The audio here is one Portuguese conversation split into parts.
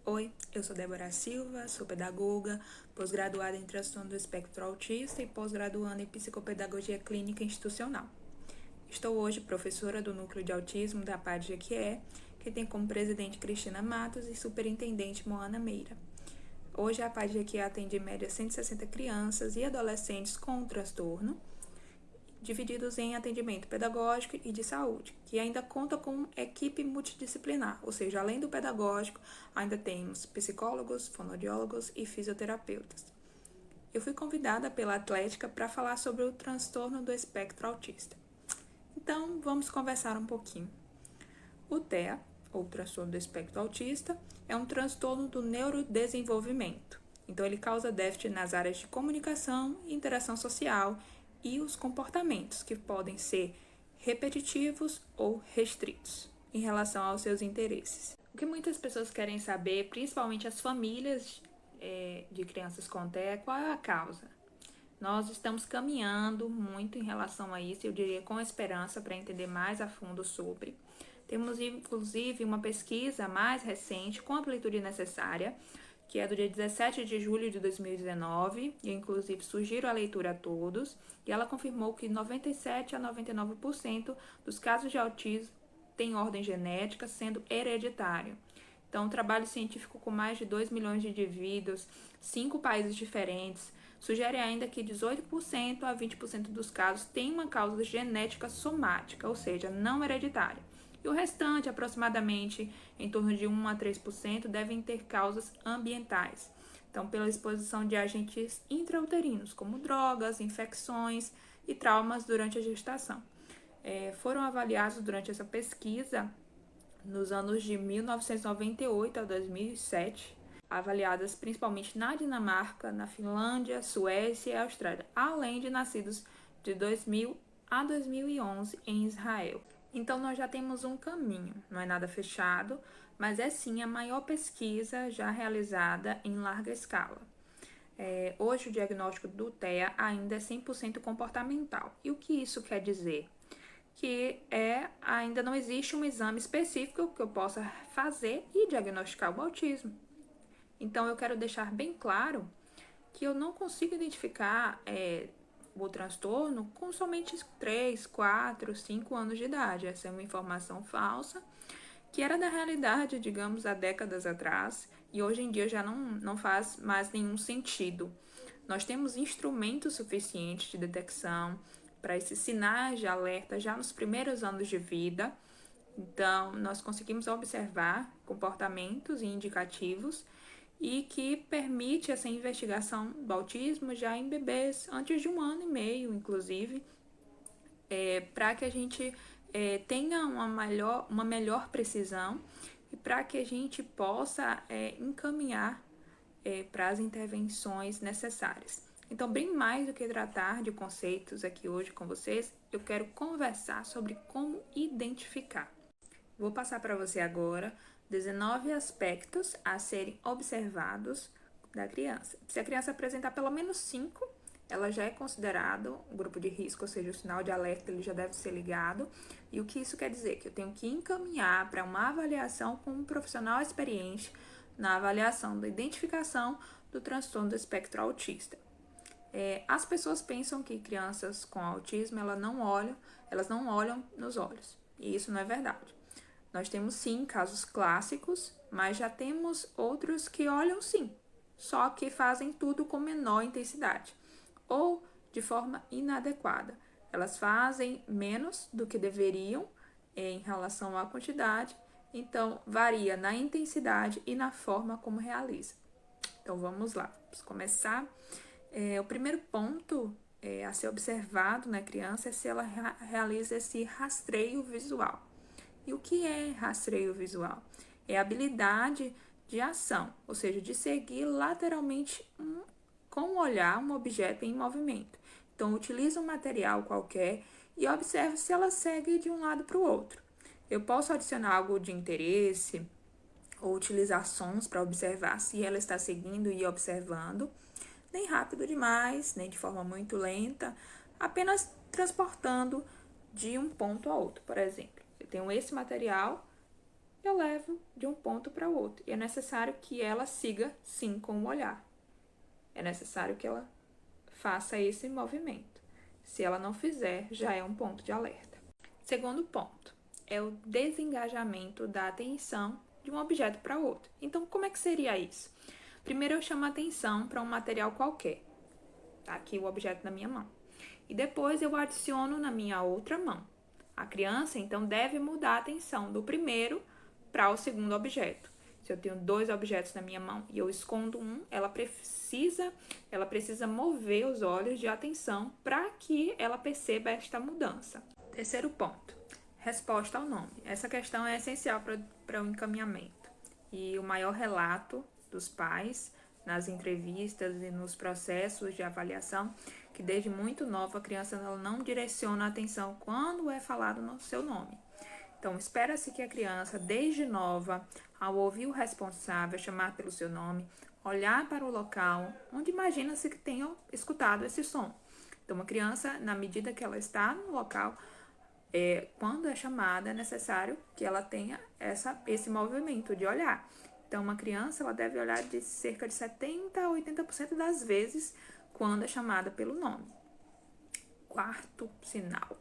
Oi, eu sou Débora Silva, sou pedagoga, pós-graduada em transtorno do espectro autista e pós-graduanda em psicopedagogia clínica institucional. Estou hoje professora do Núcleo de Autismo da PAD Jequié, que tem como presidente Cristina Matos e superintendente Moana Meira. Hoje a PAD Jequié atende em média 160 crianças e adolescentes com transtorno, divididos em atendimento pedagógico e de saúde, que ainda conta com equipe multidisciplinar, ou seja, além do pedagógico, ainda temos psicólogos, fonoaudiólogos e fisioterapeutas. Eu fui convidada pela Atlética para falar sobre o transtorno do espectro autista. Então, vamos conversar um pouquinho. O TEA, ou transtorno do espectro autista, é um transtorno do neurodesenvolvimento. Então, ele causa déficit nas áreas de comunicação, interação social e os comportamentos, que podem ser repetitivos ou restritos em relação aos seus interesses. O que muitas pessoas querem saber, principalmente as famílias de crianças com TEA, qual é a causa? Nós estamos caminhando muito em relação a isso, eu diria com esperança, para entender mais a fundo sobre. Temos, inclusive, uma pesquisa mais recente, com a amplitude necessária, que é do dia 17 de julho de 2019, e eu, inclusive, sugiro a leitura a todos, e ela confirmou que 97 a 99% dos casos de autismo têm ordem genética, sendo hereditário. Então, um trabalho científico com mais de 2 milhões de indivíduos, 5 países diferentes, sugere ainda que 18% a 20% dos casos têm uma causa genética somática, ou seja, não hereditária. E o restante, aproximadamente em torno de 1 a 3%, devem ter causas ambientais. Então, pela exposição de agentes intrauterinos, como drogas, infecções e traumas durante a gestação. Foram avaliados durante essa pesquisa, nos anos de 1998 a 2007, avaliadas principalmente na Dinamarca, na Finlândia, Suécia e Austrália, além de nascidos de 2000 a 2011 em Israel. Então, nós já temos um caminho, não é nada fechado, mas é sim a maior pesquisa já realizada em larga escala. Hoje, o diagnóstico do TEA ainda é 100% comportamental. E o que isso quer dizer? Que ainda não existe um exame específico que eu possa fazer e diagnosticar o autismo. Então, eu quero deixar bem claro que eu não consigo identificar o transtorno com somente 3, 4, 5 anos de idade. Essa é uma informação falsa, que era da realidade, digamos, há décadas atrás, e hoje em dia já não faz mais nenhum sentido. Nós temos instrumentos suficientes de detecção para esses sinais de alerta já nos primeiros anos de vida. Então, nós conseguimos observar comportamentos indicativos e que permite essa investigação do autismo já em bebês antes de 1 ano e meio, inclusive, para que a gente tenha uma melhor precisão e para que a gente possa encaminhar para as intervenções necessárias. Então, bem mais do que tratar de conceitos aqui hoje com vocês, eu quero conversar sobre como identificar. Vou passar para você agora 19 aspectos a serem observados da criança. Se a criança apresentar pelo menos 5, ela já é considerado um grupo de risco, ou seja, o sinal de alerta ele já deve ser ligado. E o que isso quer dizer? Que eu tenho que encaminhar para uma avaliação com um profissional experiente na avaliação da identificação do transtorno do espectro autista. As pessoas pensam que crianças com autismo elas não olham nos olhos, e isso não é verdade. Nós temos sim casos clássicos, mas já temos outros que olham sim, só que fazem tudo com menor intensidade ou de forma inadequada. Elas fazem menos do que deveriam em relação à quantidade, então varia na intensidade e na forma como realiza. Então vamos lá, vamos começar. O primeiro ponto a ser observado na criança é se ela realiza esse rastreio visual. E o que é rastreio visual? É a habilidade de ação, ou seja, de seguir lateralmente com o olhar um objeto em movimento. Então, utiliza um material qualquer e observe se ela segue de um lado para o outro. Eu posso adicionar algo de interesse ou utilizar sons para observar se ela está seguindo e observando, nem rápido demais, nem de forma muito lenta, apenas transportando de um ponto a outro, por exemplo. Eu tenho esse material eu levo de um ponto para o outro. E é necessário que ela siga, sim, com o olhar. É necessário que ela faça esse movimento. Se ela não fizer, já é um ponto de alerta. Segundo ponto, é o desengajamento da atenção de um objeto para outro. Então, como é que seria isso? Primeiro, eu chamo a atenção para um material qualquer. Tá aqui o objeto na minha mão. E depois eu adiciono na minha outra mão. A criança, então, deve mudar a atenção do primeiro para o segundo objeto. Se eu tenho 2 objetos na minha mão e eu escondo um, ela precisa mover os olhos de atenção para que ela perceba esta mudança. Terceiro ponto, resposta ao nome. Essa questão é essencial para o encaminhamento. E o maior relato dos pais nas entrevistas e nos processos de avaliação, que desde muito nova a criança não direciona a atenção quando é falado no seu nome. Então, espera-se que a criança, desde nova, ao ouvir o responsável chamar pelo seu nome, olhar para o local onde imagina-se que tenha escutado esse som. Então, uma criança, na medida que ela está no local, quando é chamada, é necessário que ela tenha esse movimento de olhar. Então, uma criança ela deve olhar de cerca de 70% a 80% das vezes quando é chamada pelo nome. Quarto sinal.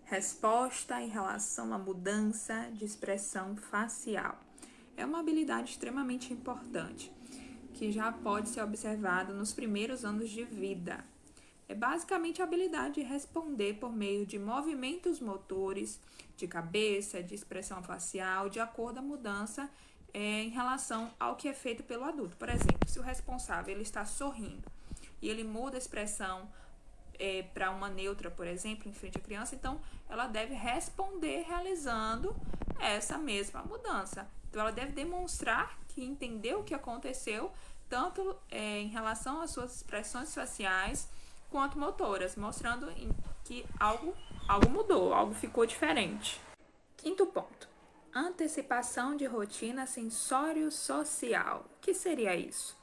Resposta em relação à mudança de expressão facial. É uma habilidade extremamente importante, que já pode ser observada nos primeiros anos de vida. É basicamente a habilidade de responder por meio de movimentos motores, de cabeça, de expressão facial, de acordo com a mudança em relação ao que é feito pelo adulto. Por exemplo, se o responsável ele está sorrindo e ele muda a expressão para uma neutra, por exemplo, em frente à criança, então ela deve responder realizando essa mesma mudança. Então ela deve demonstrar que entendeu o que aconteceu, tanto em relação às suas expressões faciais quanto motoras, mostrando que algo mudou, algo ficou diferente. Quinto ponto, antecipação de rotina sensório-social. O que seria isso?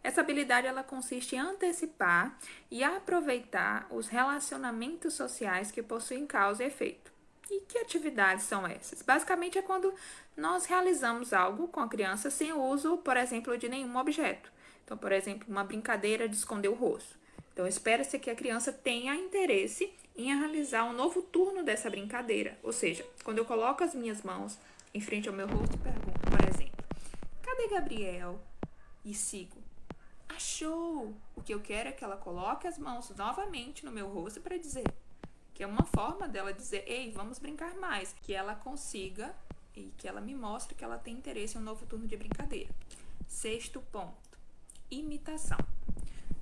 Essa habilidade ela consiste em antecipar e aproveitar os relacionamentos sociais que possuem causa e efeito. E que atividades são essas? Basicamente é quando nós realizamos algo com a criança sem o uso, por exemplo, de nenhum objeto. Então, por exemplo, uma brincadeira de esconder o rosto. Então, espera-se que a criança tenha interesse em realizar um novo turno dessa brincadeira. Ou seja, quando eu coloco as minhas mãos em frente ao meu rosto e pergunto, por exemplo, cadê Gabriel? E sigo. Achou! O que eu quero é que ela coloque as mãos novamente no meu rosto para dizer que é uma forma dela dizer, ei, vamos brincar mais. Que ela consiga e que ela me mostre que ela tem interesse em um novo turno de brincadeira. Sexto ponto, imitação.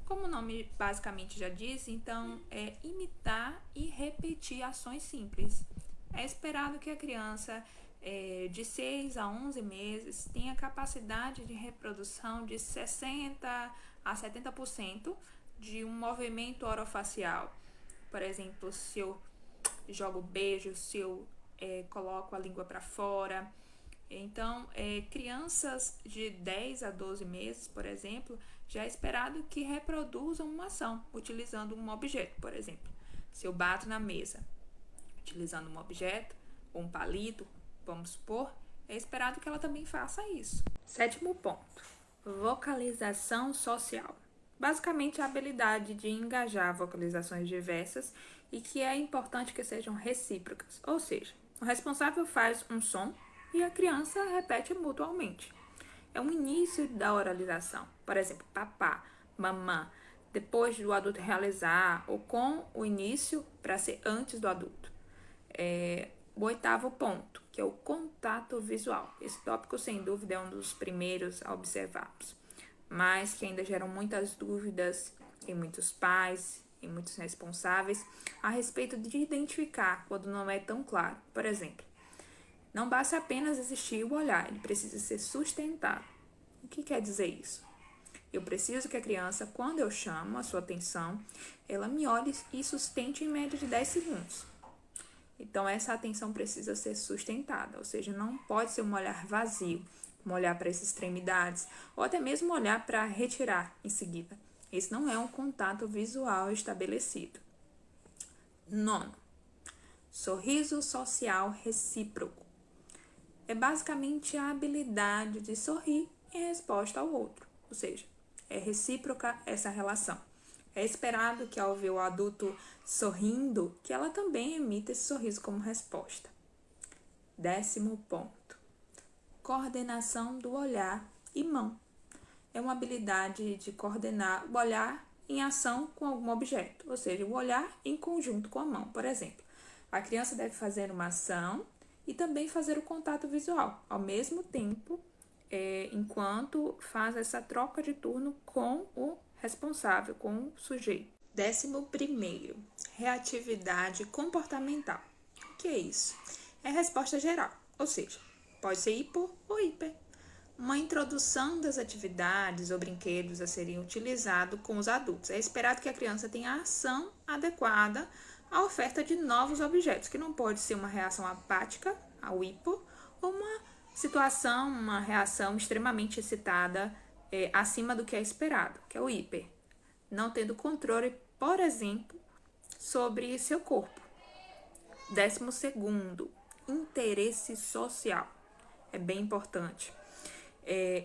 Como o nome basicamente já diz, então é imitar e repetir ações simples. É esperado que a criança de 6 a 11 meses tenha capacidade de reprodução de 60 a 70% de um movimento orofacial. Por exemplo, se eu jogo beijo, se eu coloco a língua para fora. Então, crianças de 10 a 12 meses, por exemplo, já é esperado que reproduzam uma ação utilizando um objeto, por exemplo. Se eu bato na mesa utilizando um objeto ou um palito, vamos supor, é esperado que ela também faça isso. Sétimo ponto, vocalização social. Basicamente, a habilidade de engajar vocalizações diversas e que é importante que sejam recíprocas, ou seja, o responsável faz um som e a criança repete mutuamente. É o início da oralização, por exemplo, papá, mamã, depois do adulto realizar ou com o início para ser antes do adulto. O oitavo ponto, que é o contato visual. Esse tópico, sem dúvida, é um dos primeiros a observarmos, mas que ainda geram muitas dúvidas em muitos pais, em muitos responsáveis, a respeito de identificar quando não é tão claro. Por exemplo, não basta apenas existir o olhar, ele precisa ser sustentado. O que quer dizer isso? Eu preciso que a criança, quando eu chamo a sua atenção, ela me olhe e sustente em média de 10 segundos. Então, essa atenção precisa ser sustentada, ou seja, não pode ser um olhar vazio, um olhar para as extremidades, ou até mesmo um olhar para retirar em seguida. Esse não é um contato visual estabelecido. Nono, sorriso social recíproco. é basicamente a habilidade de sorrir em resposta ao outro, ou seja, é recíproca essa relação. É esperado que ao ver o adulto sorrindo, que ela também emita esse sorriso como resposta. 10º ponto. Coordenação do olhar e mão. É uma habilidade de coordenar o olhar em ação com algum objeto, ou seja, o olhar em conjunto com a mão. Por exemplo, a criança deve fazer uma ação e também fazer o contato visual, ao mesmo tempo, enquanto faz essa troca de turno com o responsável, com o sujeito. 11º, reatividade comportamental. O que é isso? É resposta geral, ou seja, pode ser hipo ou hiper. Uma introdução das atividades ou brinquedos a serem utilizados com os adultos. É esperado que a criança tenha a ação adequada à oferta de novos objetos, que não pode ser uma reação apática ao hipo ou uma situação, uma reação extremamente excitada acima do que é esperado, que é o hiper, não tendo controle, por exemplo, sobre seu corpo. 12º, interesse social. É bem importante.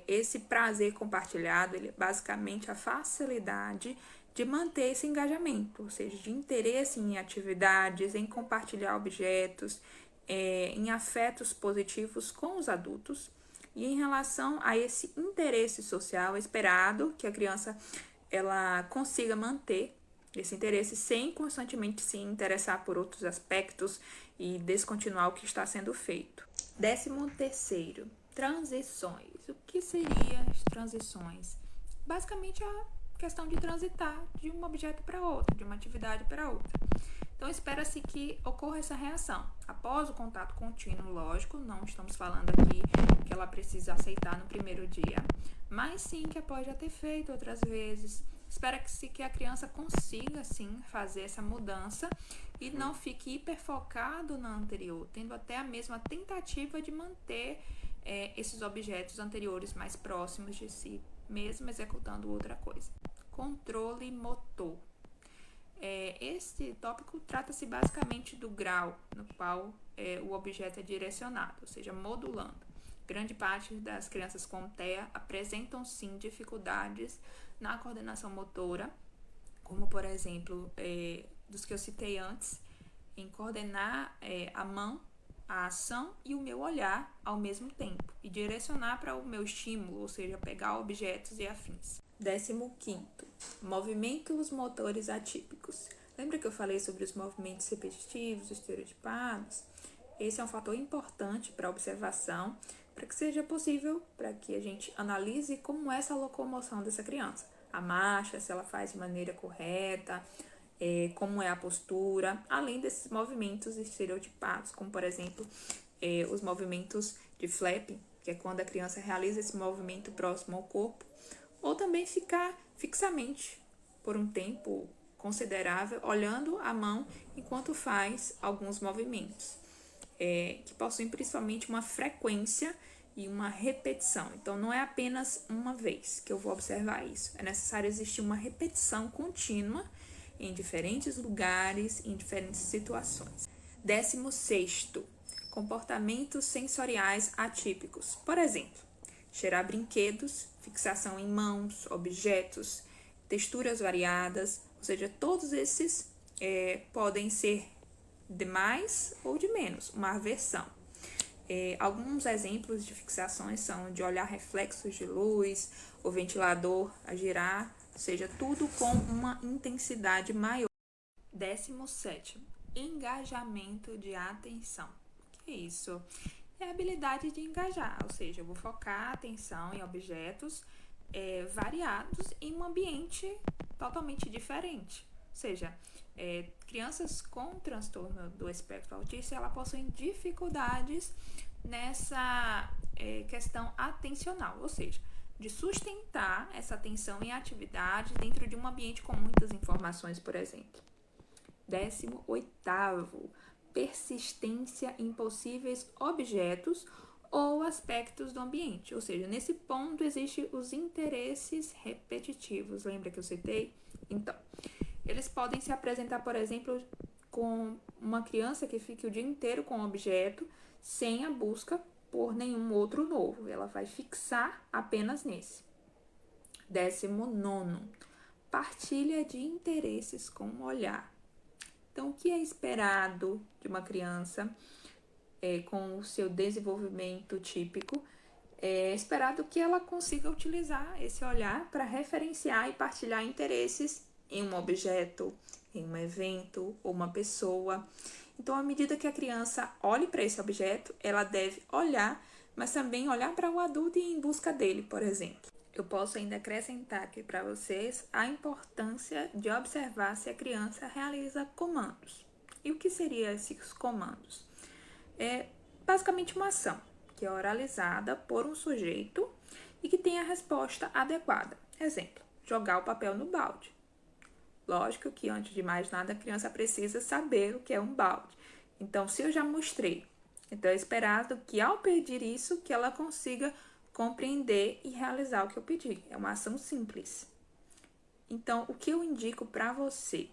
Esse prazer compartilhado, ele é basicamente a facilidade de manter esse engajamento, ou seja, de interesse em atividades, em compartilhar objetos, em afetos positivos com os adultos. E em relação a esse interesse social, é esperado que a criança ela consiga manter esse interesse sem constantemente se interessar por outros aspectos e descontinuar o que está sendo feito. 13º, transições. O que seriam as transições? Basicamente a questão de transitar de um objeto para outro, de uma atividade para outra. Então, espera-se que ocorra essa reação. Após o contato contínuo, lógico, não estamos falando aqui que ela precisa aceitar no primeiro dia, mas sim que após já ter feito outras vezes. Espera-se que a criança consiga, sim, fazer essa mudança e não fique hiperfocado na anterior, tendo até a mesma tentativa de manter esses objetos anteriores mais próximos de si, mesmo executando outra coisa. Controle motor. Este tópico trata-se basicamente do grau no qual o objeto é direcionado, ou seja, modulando. Grande parte das crianças com TEA apresentam sim dificuldades na coordenação motora, como por exemplo, dos que eu citei antes, em coordenar a mão, a ação e o meu olhar ao mesmo tempo e direcionar para o meu estímulo, ou seja, pegar objetos e afins. 15º, movimentos motores atípicos. Lembra que eu falei sobre os movimentos repetitivos, estereotipados? Esse é um fator importante para a observação, para que seja possível, para que a gente analise como é essa locomoção dessa criança. A marcha, se ela faz de maneira correta, como é a postura, além desses movimentos estereotipados, como por exemplo, os movimentos de flapping, que é quando a criança realiza esse movimento próximo ao corpo, ou também ficar fixamente por um tempo considerável olhando a mão enquanto faz alguns movimentos, que possuem principalmente uma frequência e uma repetição. Então, não é apenas uma vez que eu vou observar isso. É necessário existir uma repetição contínua em diferentes lugares, em diferentes situações. 16º, comportamentos sensoriais atípicos. Por exemplo, cheirar brinquedos, fixação em mãos, objetos, texturas variadas, ou seja, todos esses podem ser de mais ou de menos, uma aversão. Alguns exemplos de fixações são de olhar reflexos de luz, o ventilador a girar, ou seja, tudo com uma intensidade maior. 17º, engajamento de atenção. O que é isso? É a habilidade de engajar, ou seja, eu vou focar a atenção em objetos variados em um ambiente totalmente diferente. Ou seja, crianças com transtorno do espectro autista, elas possuem dificuldades nessa questão atencional, ou seja, de sustentar essa atenção em atividade dentro de um ambiente com muitas informações, por exemplo. 18º, persistência em possíveis objetos ou aspectos do ambiente, ou seja, nesse ponto existem os interesses repetitivos, lembra que eu citei? Então, eles podem se apresentar, por exemplo, com uma criança que fique o dia inteiro com um objeto, sem a busca por nenhum outro novo, ela vai fixar apenas nesse. 19º, partilha de interesses com o olhar. Então, o que é esperado de uma criança com o seu desenvolvimento típico? É esperado que ela consiga utilizar esse olhar para referenciar e partilhar interesses em um objeto, em um evento ou uma pessoa. Então, à medida que a criança olhe para esse objeto, ela deve olhar, mas também olhar para o adulto e ir em busca dele, por exemplo. Eu posso ainda acrescentar aqui para vocês a importância de observar se a criança realiza comandos. E o que seriam esses comandos? É basicamente uma ação que é oralizada por um sujeito e que tem a resposta adequada. Exemplo, jogar o papel no balde. Lógico que, antes de mais nada, a criança precisa saber o que é um balde. Então, se eu já mostrei, então é esperado que, ao pedir isso, que ela consiga compreender e realizar o que eu pedi. É uma ação simples. Então, o que eu indico para você?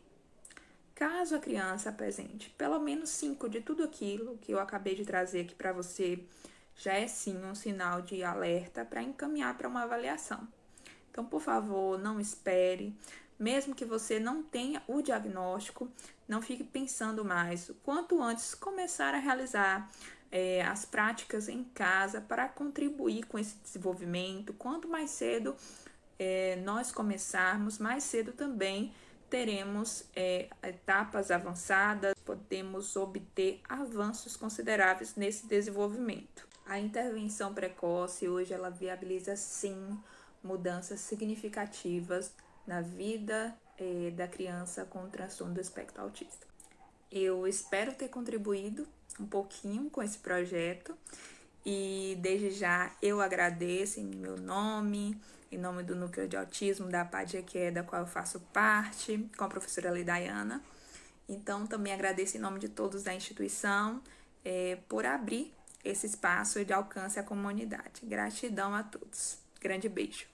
Caso a criança apresente pelo menos 5 de tudo aquilo que eu acabei de trazer aqui para você, já é sim um sinal de alerta para encaminhar para uma avaliação. Então, por favor, não espere. Mesmo que você não tenha o diagnóstico, não fique pensando mais. O quanto antes começar a realizar as práticas em casa para contribuir com esse desenvolvimento. Quanto mais cedo nós começarmos, mais cedo também teremos etapas avançadas, podemos obter avanços consideráveis nesse desenvolvimento. A intervenção precoce hoje ela viabiliza sim mudanças significativas na vida da criança com transtorno do espectro autista. Eu espero ter contribuído um pouquinho com esse projeto e desde já eu agradeço em meu nome, em nome do Núcleo de Autismo da PADGE, da qual eu faço parte, com a professora Lidaiana. Então, também agradeço em nome de todos da instituição por abrir esse espaço de alcance à comunidade. Gratidão a todos. Grande beijo.